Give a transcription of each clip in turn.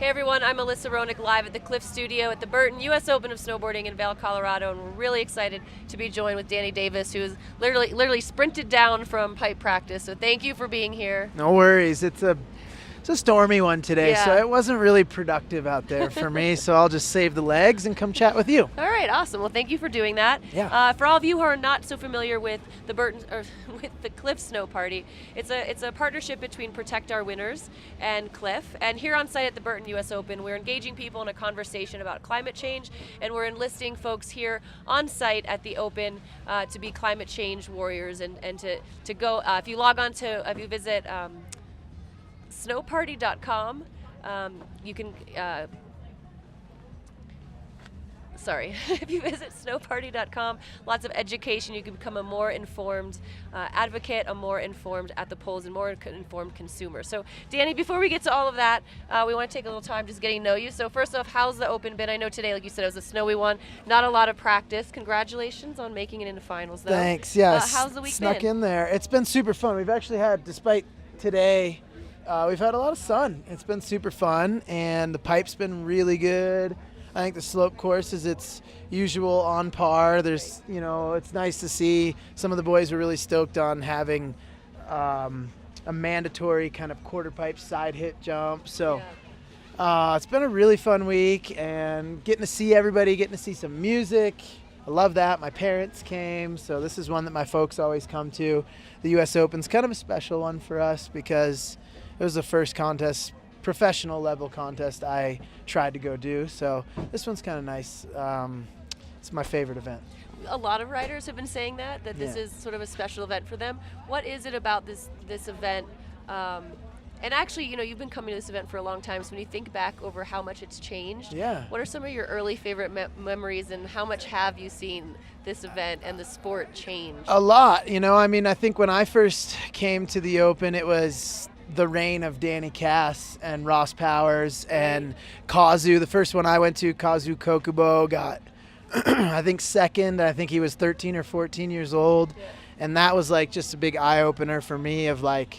Hey everyone, I'm Alyssa Roenigk live at the CLIF Studio at the Burton US Open of Snowboarding in Vail, Colorado, and we're really excited to be joined with Danny Davis, who's literally sprinted down from pipe practice. So thank you for being here. No worries. It's a stormy one today, Yeah. so it wasn't really productive out there for me, so I'll just save the legs and come chat with you. All right, awesome. Well, thank you for doing that. Yeah. For all of you who are not so familiar with the Burton or with the CLIF Snow Party, it's a partnership between Protect Our Winners and CLIF. And here on site at the Burton US Open, we're engaging people in a conversation about climate change, and we're enlisting folks here on site at the Open to be climate change warriors and to go. If you visit snowparty.com, you can. If you visit snowparty.com, lots of education. You can become a more informed advocate, a more informed at the polls, and more informed consumer. So, Danny, before we get to all of that, we want to take a little time just getting to know you. So, first off, how's the Open been? I know today, like you said, it was a snowy one. Not a lot of practice. Congratulations on making it into finals, though. Thanks. Yeah. How's the week snuck been? in there. It's been super fun. We've actually had, despite today, we've had a lot of sun. It's been super fun, and the pipe's been really good. I think the slope course is its usual on par. There's, it's nice to see some of the boys were really stoked on having a mandatory kind of quarter pipe side hit jump. So it's been a really fun week, and getting to see everybody, getting to see some music. I love that. My parents came, so this is one that my folks always come to. The US Open's kind of a special one for us because it was the first professional level contest I tried to go do, so this one's kind of nice. It's my favorite event. A lot of riders have been saying that this is sort of a special event for them. What is it about this event? And actually, you've been coming to this event for a long time, so when you think back over how much it's changed, what are some of your early favorite memories, and how much have you seen this event and the sport change? A lot. I think when I first came to the Open, it was the reign of Danny Cass and Ross Powers and Kazu. The first one I went to, Kazu Kokubo, got I think second. I think he was 13 or 14 years old. Yeah. And that was like just a big eye-opener for me of like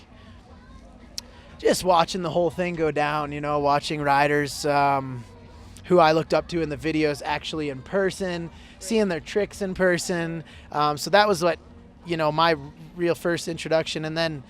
just watching the whole thing go down, watching riders who I looked up to in the videos actually in person, seeing their tricks in person. So that was what, my real first introduction. And then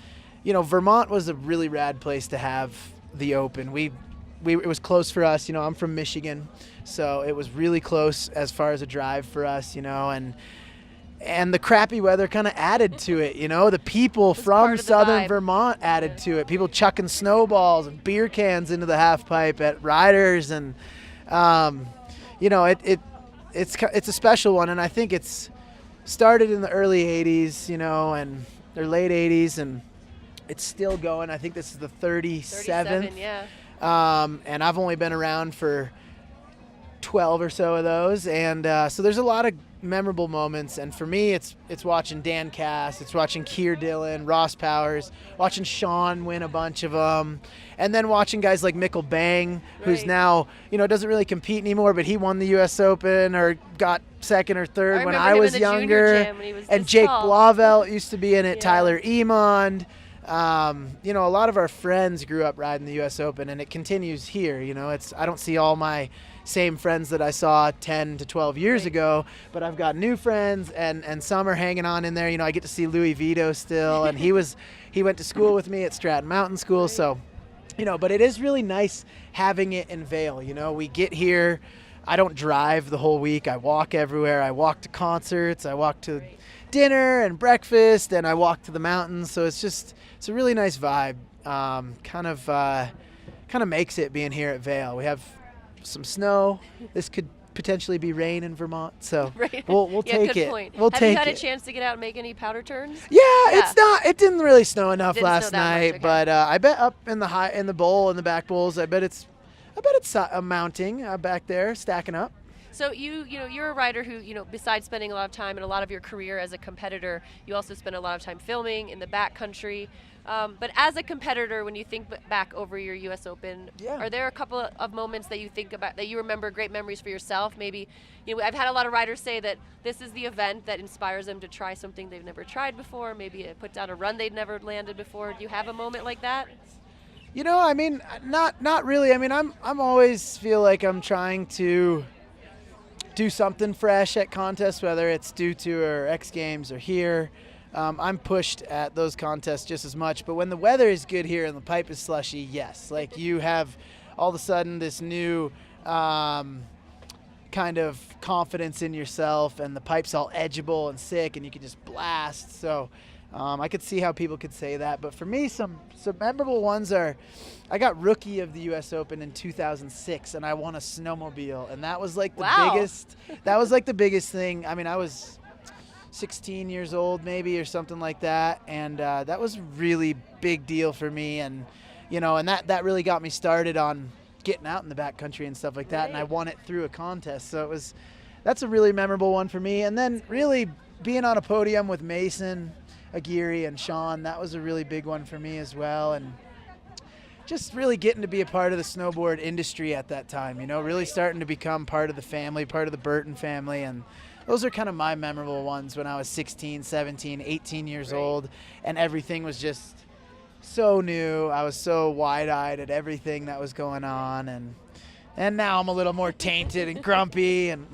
Vermont was a really rad place to have the Open. It was close for us. I'm from Michigan, so it was really close as far as a drive for us. And the crappy weather kind of added to it. The people from southern Vermont added to it. People chucking snowballs and beer cans into the half pipe at riders, and it's a special one. And I think it's started in the early '80s, and or late '80s, and it's still going. I think this is the 37th. And I've only been around for 12 or so of those. And so there's a lot of memorable moments. And for me, it's watching Dan Cass, it's watching Keir Dillon, Ross Powers, watching Sean win a bunch of them. And then watching guys like Mikkel Bang, who's now, doesn't really compete anymore, but he won the US Open or got second or third when I was younger. And Jake Blauvelt used to be in it, Tyler Emond. A lot of our friends grew up riding the US Open, and it continues here. I don't see all my same friends that I saw 10 to 12 years ago, but I've got new friends, and some are hanging on in there. I get to see Louis Vito still, and he went to school with me at Stratton Mountain School. So, but it is really nice having it in Vail. We get here. I don't drive the whole week. I walk everywhere. I walk to concerts. I walk to dinner and breakfast, and I walk to the mountains. So it's a really nice vibe. Kind of makes it being here at Vail. We have some snow. This could potentially be rain in Vermont, so we'll take it. Point. We'll have take you had it. a chance to get out and make any powder turns? It didn't really snow enough last night, much, okay. But I bet up in the bowl and the back bowls, I bet it's mounting back there, stacking up. So you're a rider who, besides spending a lot of time and a lot of your career as a competitor, you also spend a lot of time filming in the backcountry. But as a competitor, when you think back over your US Open, are there a couple of moments that you think about, that you remember great memories for yourself? Maybe, I've had a lot of riders say that this is the event that inspires them to try something they've never tried before, maybe put down a run they'd never landed before. Do you have a moment like that? You know, I mean, not really. I mean, I'm always feel like I'm trying to do something fresh at contests, whether it's due to or X Games or here. I'm pushed at those contests just as much. But when the weather is good here and the pipe is slushy, yes, like you have all of a sudden this new kind of confidence in yourself, and the pipe's all edgeable and sick, and you can just blast. So I could see how people could say that. But for me, some memorable ones are, I got rookie of the US Open in 2006, and I won a snowmobile, and that was like the biggest. That was like the biggest thing. I mean, I was 16 years old maybe or something like that, and that was really big deal for me, and and that really got me started on getting out in the backcountry and stuff like that. And I won it through a contest, so that's a really memorable one for me. And then really being on a podium with Mason Aguirre and Sean, that was a really big one for me as well. And just really getting to be a part of the snowboard industry at that time, really starting to become part of the family, part of the Burton family. And those are kind of my memorable ones when I was 16, 17, 18 years old, and everything was just so new. I was so wide-eyed at everything that was going on, and now I'm a little more tainted and grumpy, and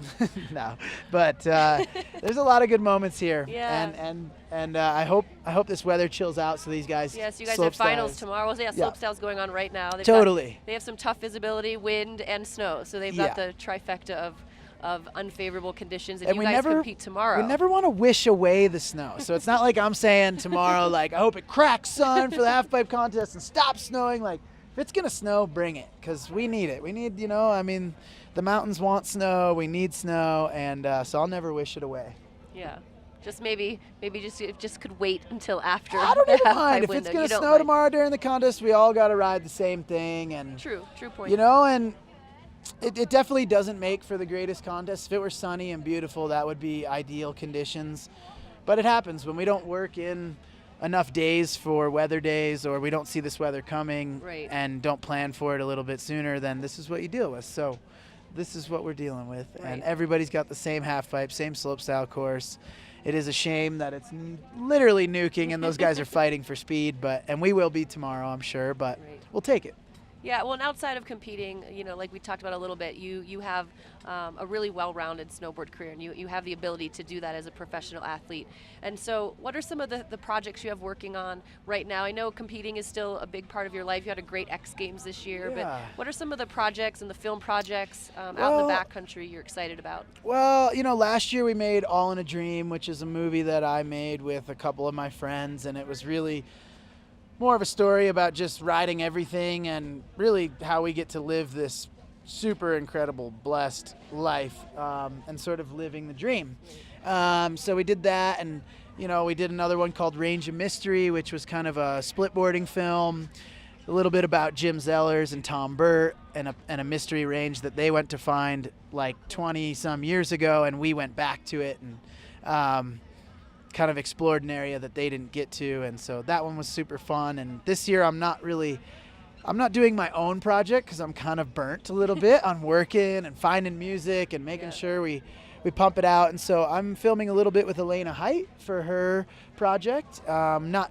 no, but there's a lot of good moments here. Yeah. And I hope this weather chills out so these guys. Yes, you guys have finals tomorrow. Well, yeah, Slopestyle's going on right now. They have some tough visibility, wind, and snow, so they've got the trifecta of unfavorable conditions, and you guys compete tomorrow. We never want to wish away the snow, so it's not like I'm saying tomorrow, like, I hope it cracks sun for the half-pipe contest and stops snowing. Like, if it's going to snow, bring it, because we need it. We need, I mean, the mountains want snow, we need snow, and so I'll never wish it away. Yeah. Just maybe just could wait until after. I don't even mind. If window. It's going to snow tomorrow during the contest, we all got to ride the same thing. And True point. And it definitely doesn't make for the greatest contest. If it were sunny and beautiful, that would be ideal conditions. But it happens when we don't work in enough days for weather days, or we don't see this weather coming and don't plan for it a little bit sooner, then this is what you deal with. So this is what we're dealing with. And everybody's got the same half pipe, same slopestyle course. It is a shame that it's literally nuking and those guys are fighting for speed, and we will be tomorrow, I'm sure, but we'll take it. Yeah, well, and outside of competing, like we talked about a little bit, you have a really well-rounded snowboard career, and you have the ability to do that as a professional athlete. And so what are some of the projects you have working on right now? I know competing is still a big part of your life. You had a great X Games this year, but what are some of the projects and the film projects out in the backcountry you're excited about? Well, last year we made All in a Dream, which is a movie that I made with a couple of my friends, and it was really more of a story about just riding everything and really how we get to live this super incredible, blessed life, and sort of living the dream. So we did that, and we did another one called Range of Mystery, which was kind of a splitboarding film, a little bit about Jim Zellers and Tom Burt and a mystery range that they went to find like 20 some years ago, and we went back to it and kind of explored an area that they didn't get to, and so that one was super fun. And this year I'm not doing my own project because I'm kind of burnt a little bit on working and finding music and making sure we pump it out. And so I'm filming a little bit with Elena Height for her project.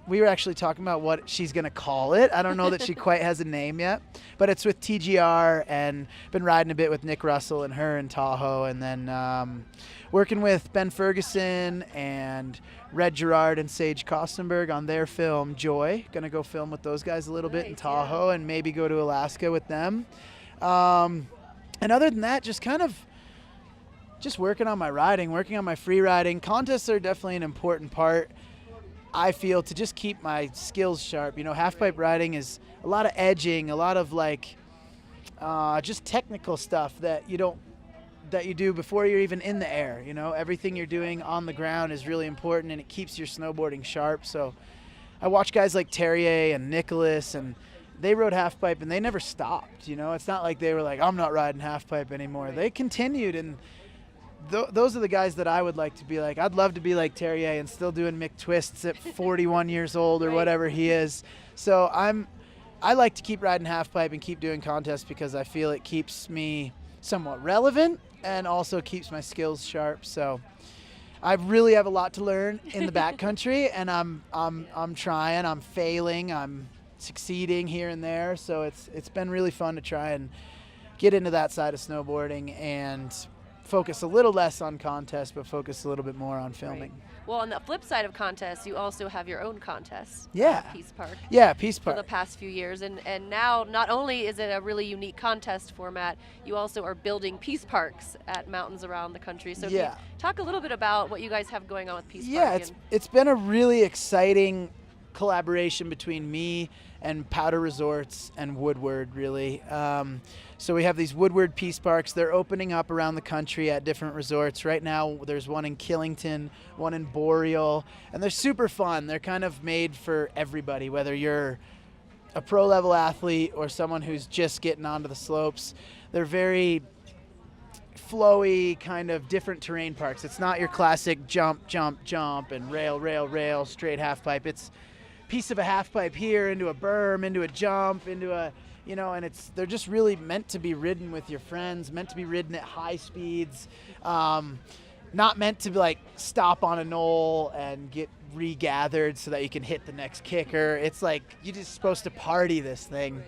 We were actually talking about what she's going to call it. I don't know that she quite has a name yet, but it's with TGR, and been riding a bit with Nick Russell and her in Tahoe, and then working with Ben Ferguson and Red Gerard and Sage Kostenberg on their film Joy. Gonna go film with those guys a little bit in Tahoe, and maybe go to Alaska with them. And other than that, just working on my riding, working on my free riding. Contests are definitely an important part, I feel, to just keep my skills sharp. Half-pipe riding is a lot of edging, a lot of just technical stuff that you do before you're even in the air. Everything you're doing on the ground is really important, and it keeps your snowboarding sharp. So I watch guys like Terrier and Nicholas, and they rode half-pipe and they never stopped. It's not like they were like, I'm not riding half-pipe anymore. They continued, and those are the guys that I would like to be like. I'd love to be like Terrier and still doing Mick twists at 41 years old or whatever he is. So I like to keep riding half-pipe and keep doing contests because I feel it keeps me somewhat relevant and also keeps my skills sharp. So I really have a lot to learn in the backcountry, and I'm trying. I'm failing. I'm succeeding here and there. So it's been really fun to try and get into that side of snowboarding and focus a little less on contests, but focus a little bit more on filming. Right. Well, on the flip side of contests, you also have your own contest. Yeah. Peace Park. Yeah, Peace Park. For the past few years. And now, not only is it a really unique contest format, you also are building Peace Parks at mountains around the country. So can you talk a little bit about what you guys have going on with Peace Park? Yeah, it's been a really exciting collaboration between me and Powder Resorts and Woodward, really. So we have these Woodward Peace Parks. They're opening up around the country at different resorts. Right now, there's one in Killington, one in Boreal, and they're super fun. They're kind of made for everybody, whether you're a pro-level athlete or someone who's just getting onto the slopes. They're very flowy, kind of different terrain parks. It's not your classic jump, jump, jump, and rail, rail, rail, straight half pipe. It's piece of a half pipe here into a berm, into a jump, into a, and they're just really meant to be ridden with your friends, meant to be ridden at high speeds, not meant to be like stop on a knoll and get regathered so that you can hit the next kicker. It's like you're just supposed to party this thing.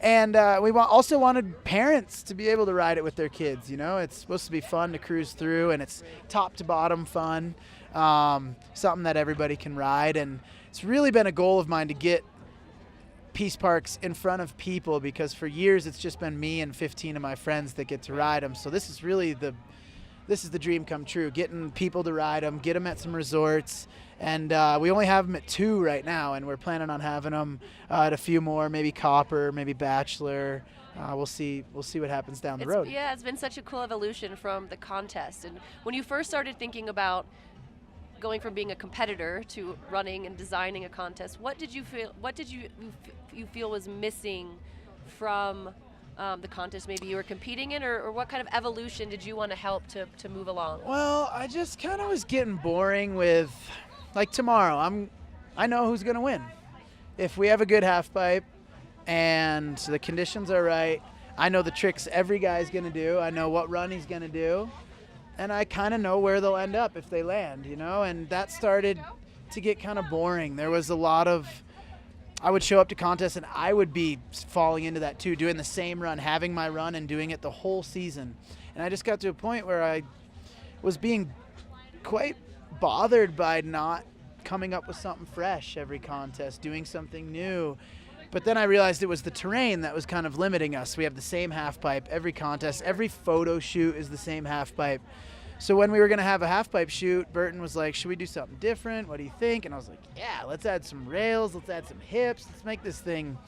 And we also wanted parents to be able to ride it with their kids. It's supposed to be fun to cruise through, and it's top to bottom fun, something that everybody can ride. And it's really been a goal of mine to get Peace Parks in front of people, because for years it's just been me and 15 of my friends that get to ride them. So this is really the dream come true, getting people to ride them, get them at some resorts. And we only have them at 2 right now, and we're planning on having them at a few more, maybe Copper, maybe Bachelor. We'll see what happens down the road. Yeah, it's been such a cool evolution from the contest. And when you first started thinking about going from being a competitor to running and designing a contest, what did you feel was missing from the contest maybe you were competing in, or what kind of evolution did you want to help to move along? Well, I just kind of was getting boring with, like, tomorrow I know who's going to win. If we have a good half pipe and the conditions are right, I know the tricks every guy's going to do. I know what run he's going to do. And I kind of know where they'll end up if they land, and that started to get kind of boring. There was a lot of, I would show up to contests and I would be falling into that too, doing the same run, having my run and doing it the whole season. And I just got to a point where I was being quite bothered by not coming up with something fresh every contest, doing something new. But then I realized it was the terrain that was kind of limiting us. We have the same half pipe every contest. Every photo shoot is the same half pipe. So when we were going to have a half pipe shoot, Burton was like, should we do something different? What do you think? And I was like, yeah, let's add some rails. Let's add some hips. Let's make this thing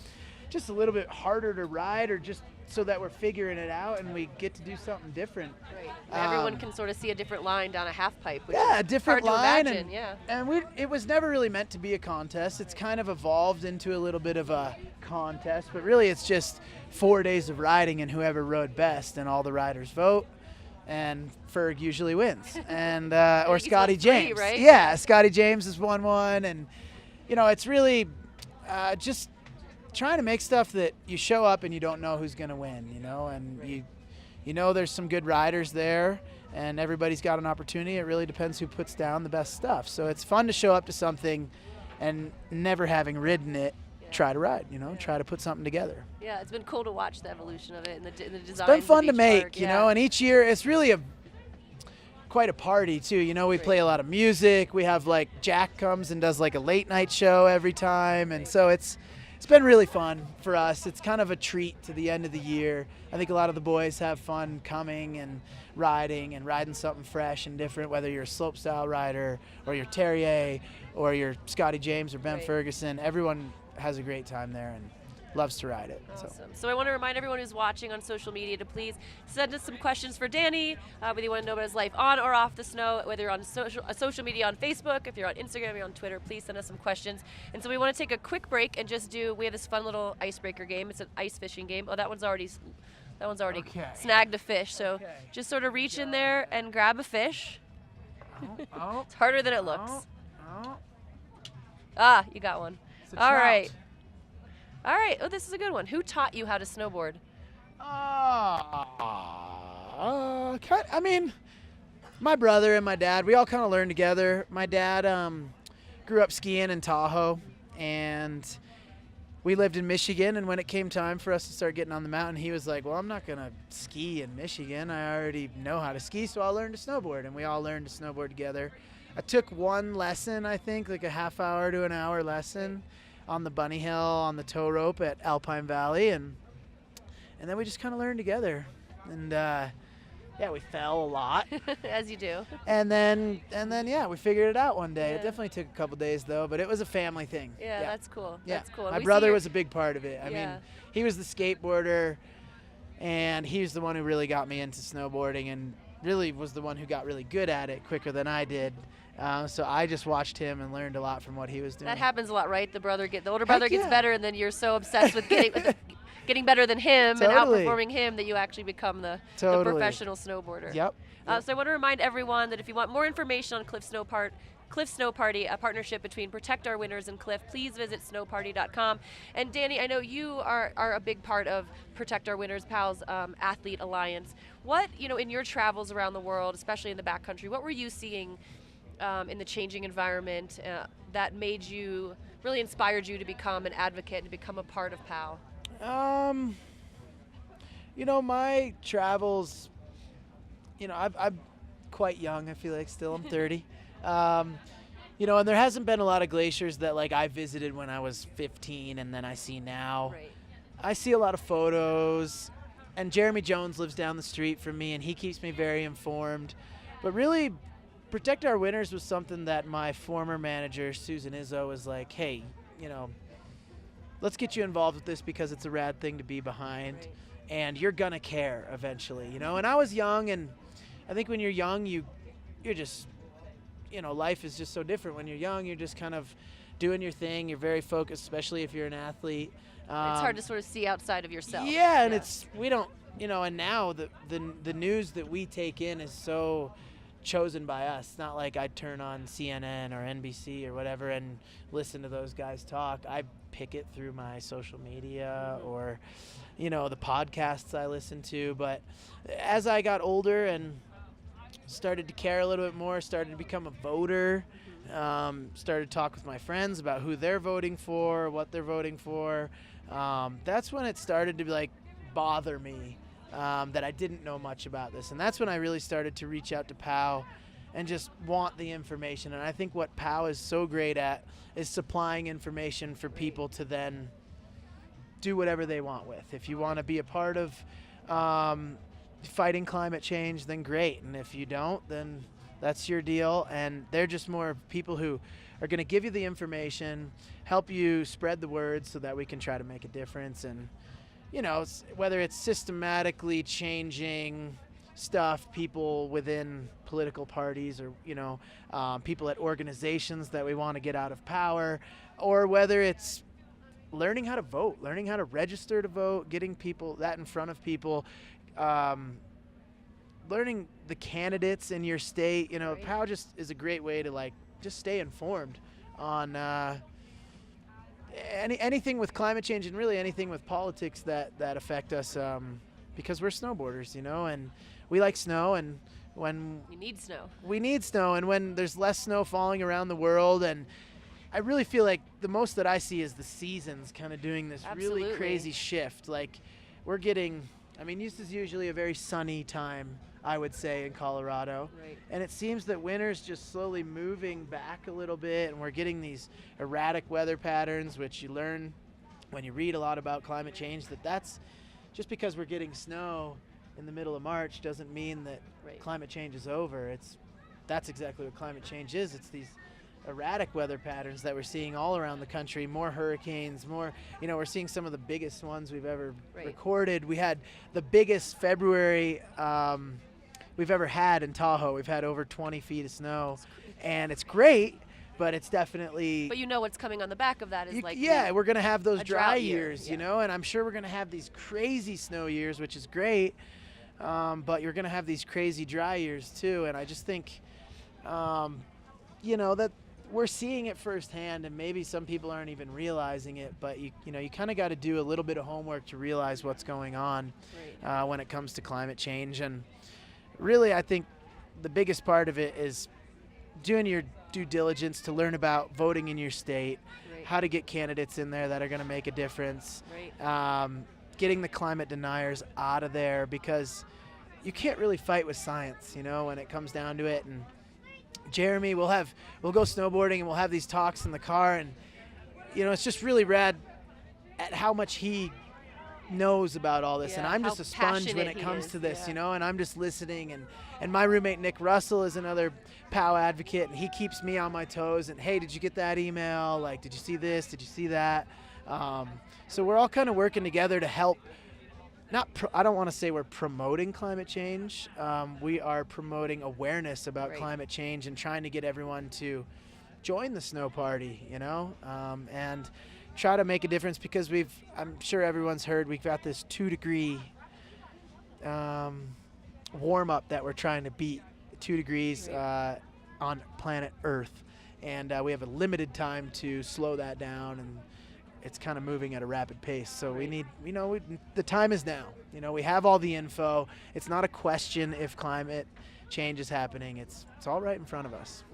just a little bit harder to ride, or just so that we're figuring it out and we get to do something different. Right. Everyone can sort of see a different line down a half pipe. Which yeah, is a different hard line. To imagine, And it was never really meant to be a contest. It's kind of evolved into a little bit of a contest, but really it's just 4 days of riding and whoever rode best, and all the riders vote. And Ferg usually wins, and or Scotty James. Right? Yeah, Scotty James has won one, and it's really just trying to make stuff that you show up and you don't know who's going to win, and there's some good riders there, and everybody's got an opportunity. It really depends who puts down the best stuff. So it's fun to show up to something and never having ridden it, try to ride, try to put something together. Yeah, it's been cool to watch the evolution of it and the design. It's been fun to make, park, and each year it's really quite a party too. We play a lot of music. We have, like, Jack comes and does like a late night show every time, and so it's been really fun for us. It's kind of a treat to the end of the year. I think a lot of the boys have fun coming and riding something fresh and different, whether you're a slopestyle rider or you're Terrier or you're Scotty James or Ben Ferguson. Everyone has a great time there and loves to ride it. Awesome. So I want to remind everyone who's watching on social media to please send us some questions for Danny, whether you want to know about his life on or off the snow, whether you're on social media on Facebook, if you're on Instagram, you're on Twitter, please send us some questions. And so we want to take a quick break and just we have this fun little icebreaker game. It's an ice fishing game. Oh, that one's already snagged a fish. So just sort of reach in there and grab a fish. It's harder than it looks. Ah, you got one. All right. Oh, this is a good one. Who taught you how to snowboard? My brother and my dad, we all kind of learned together. My dad grew up skiing in Tahoe, and we lived in Michigan, and when it came time for us to start getting on the mountain, he was like, well, I'm not going to ski in Michigan. I already know how to ski, so I'll learn to snowboard. And we all learned to snowboard together. I took one lesson, I think, like a half hour to an hour lesson on the bunny hill, on the tow rope at Alpine Valley. And then we just kind of learned together. And, yeah, we fell a lot. As you do. And then, yeah, we figured it out one day. It definitely took a couple days, though, but it was a family thing. Yeah, that's cool. Yeah. That's cool. My brother was a big part of it. I mean, Yeah. he was the skateboarder, and he was the one who really got me into snowboarding and really was the one who got really good at it quicker than I did. So I just watched him and learned a lot from what he was doing. That happens a lot, right? The older brother gets yeah. better, and then you're so obsessed with getting better than him and outperforming him that you actually become the professional snowboarder. Yep. So I want to remind everyone that if you want more information on CLIF Snow Party, a partnership between Protect Our Winners and CLIF, please visit snowparty.com. And Danny, I know you are a big part of Protect Our Winners Pals Athlete Alliance. What, in your travels around the world, especially in the backcountry, what were you seeing in the changing environment that made you, really inspired you to become an advocate and to become a part of PAL? My travels, I'm quite young, I feel like still. I'm 30. And there hasn't been a lot of glaciers that like I visited when I was 15 and then I see now. Right. I see a lot of photos, and Jeremy Jones lives down the street from me and he keeps me very informed. But really, Protect Our Winners was something that my former manager, Susan Izzo, was like, hey, let's get you involved with this because it's a rad thing to be behind. Right. And you're going to care eventually, And I was young, and I think when you're young, you're just, life is just so different. When you're young, you're just kind of doing your thing. You're very focused, especially if you're an athlete. It's hard to sort of see outside of yourself. Yeah, and we don't, and now the news that we take in is so chosen by us. It's not like I'd turn on CNN or NBC or whatever and listen to those guys talk. I pick it through my social media or, the podcasts I listen to. But as I got older and started to care a little bit more, started to become a voter, started to talk with my friends about who they're voting for, what they're voting for. That's when it started to bother me. That I didn't know much about this. And that's when I really started to reach out to POW and just want the information. And I think what POW is so great at is supplying information for people to then do whatever they want with. If you want to be a part of fighting climate change, then great. And if you don't, then that's your deal. And they're just more people who are going to give you the information, help you spread the word so that we can try to make a difference. And whether it's systematically changing stuff, people within political parties or, people at organizations that we want to get out of power, or whether it's learning how to vote, learning how to register to vote, getting people that in front of people, learning the candidates in your state. Right. POW just is a great way to just stay informed on anything with climate change and really anything with politics that affect us, because we're snowboarders, and we like snow, and when you need snow, we need snow, and when there's less snow falling around the world, and I really feel like the most that I see is the seasons kind of doing this really crazy shift. We're getting, this is usually a very sunny time, I would say, in Colorado. Right. And it seems that winter's just slowly moving back a little bit, and we're getting these erratic weather patterns, which you learn when you read a lot about climate change, that's just because we're getting snow in the middle of March doesn't mean that climate change is over. That's exactly what climate change is. It's these erratic weather patterns that we're seeing all around the country, more hurricanes, more, we're seeing some of the biggest ones we've ever recorded. We had the biggest February we've ever had in Tahoe. We've had over 20 feet of snow, and it's great, but it's definitely... But what's coming on the back of that is we're going to have those dry years, and I'm sure we're going to have these crazy snow years, which is great, but you're going to have these crazy dry years too, and I just think, that we're seeing it firsthand, and maybe some people aren't even realizing it, but you kind of got to do a little bit of homework to realize what's going on when it comes to climate change. And really, I think the biggest part of it is doing your due diligence to learn about voting in your state, how to get candidates in there that are going to make a difference, getting the climate deniers out of there, because you can't really fight with science, when it comes down to it. And Jeremy, we'll go snowboarding and we'll have these talks in the car, and it's just really rad at how much he knows about all this, and I'm just a sponge when it comes to this, and I'm just listening. And my roommate Nick Russell is another POW advocate, and he keeps me on my toes. And hey, did you get that email? Like, did you see this? Did you see that? So we're all kind of working together to help. I don't want to say we're promoting climate change. We are promoting awareness about climate change and trying to get everyone to join the snow party, and try to make a difference, because I'm sure everyone's heard, we've got this 2-degree warm up that we're trying to beat, 2 degrees on planet Earth. And we have a limited time to slow that down, and it's kind of moving at a rapid pace. So we need, the time is now. We have all the info. It's not a question if climate change is happening. It's all right in front of us.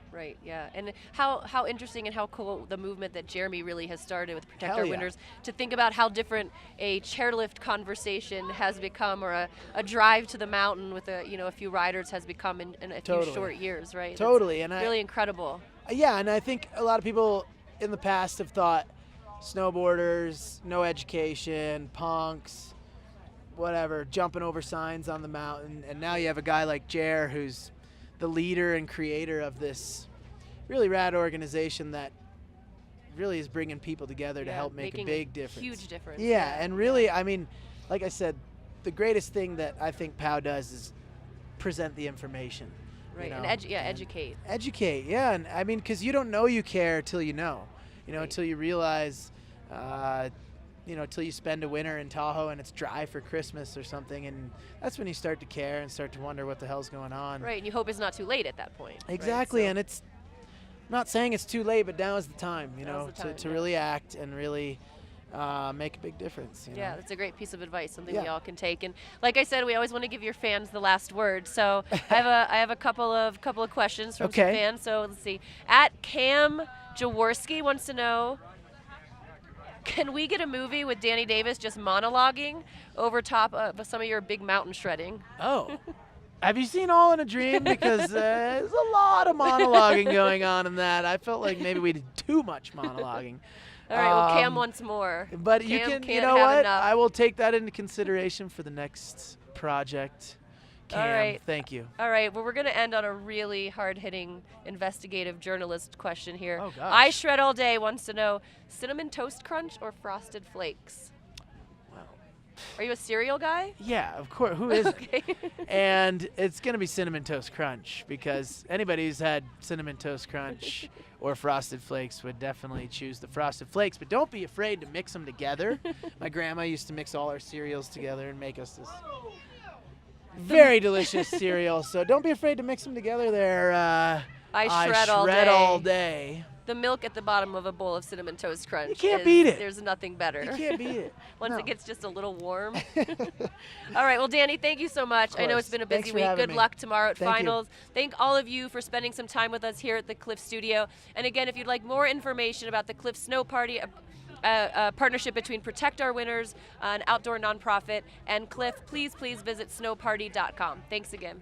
Right, yeah. And how interesting and how cool the movement that Jeremy really has started with Protect Our Winters, to think about how different a chairlift conversation has become, or a drive to the mountain with a few riders has become in a few short years, right? Totally. That's really incredible. Yeah, and I think a lot of people in the past have thought snowboarders, no education, punks, whatever, jumping over signs on the mountain. And now you have a guy like Jer, who's the leader and creator of this really rad organization that really is bringing people together to help make a big difference. Huge difference. Yeah, and really, I mean, like I said, the greatest thing that I think POW does is present the information. Right, and educate. Educate, yeah, and I mean, because you don't know you care till you know, until you realize, till you spend a winter in Tahoe and it's dry for Christmas or something, and that's when you start to care and start to wonder what the hell's going on. Right, and you hope it's not too late at that point. Exactly, right? So and it's not saying it's too late, but now is the time, to really act and really make a big difference. Yeah, that's a great piece of advice, something we all can take. And like I said, we always want to give your fans the last word. So I have a couple of questions from some fans. So let's see. At Cam Jaworski wants to know, can we get a movie with Danny Davis just monologuing over top of some of your big mountain shredding? Oh. Have you seen All in a Dream? Because there's a lot of monologuing going on in that. I felt like maybe we did too much monologuing. All right, well, Cam wants more. But Cam you know what? Enough. I will take that into consideration for the next project. Cam, all right. Thank you. All right, well, we're going to end on a really hard-hitting investigative journalist question here. Oh, gosh. I Shred All Day wants to know, Cinnamon Toast Crunch or Frosted Flakes? Well, are you a cereal guy? Yeah, of course. Who isn't? And it's going to be Cinnamon Toast Crunch, because anybody who's had Cinnamon Toast Crunch or Frosted Flakes would definitely choose the Frosted Flakes. But don't be afraid to mix them together. My grandma used to mix all our cereals together and make us this very delicious cereal. So don't be afraid to mix them together there. I shred all day. The milk at the bottom of a bowl of Cinnamon Toast Crunch. You can't beat it. There's nothing better. You can't beat it. Once it gets just a little warm. All right. Well, Danny, thank you so much. I know it's been a busy week. Good luck tomorrow at finals. Thank all of you for spending some time with us here at the CLIF Studio. And again, if you'd like more information about the CLIF Snow Party, a partnership between Protect Our Winters, an outdoor nonprofit, and CLIF, please visit snowparty.com. Thanks again.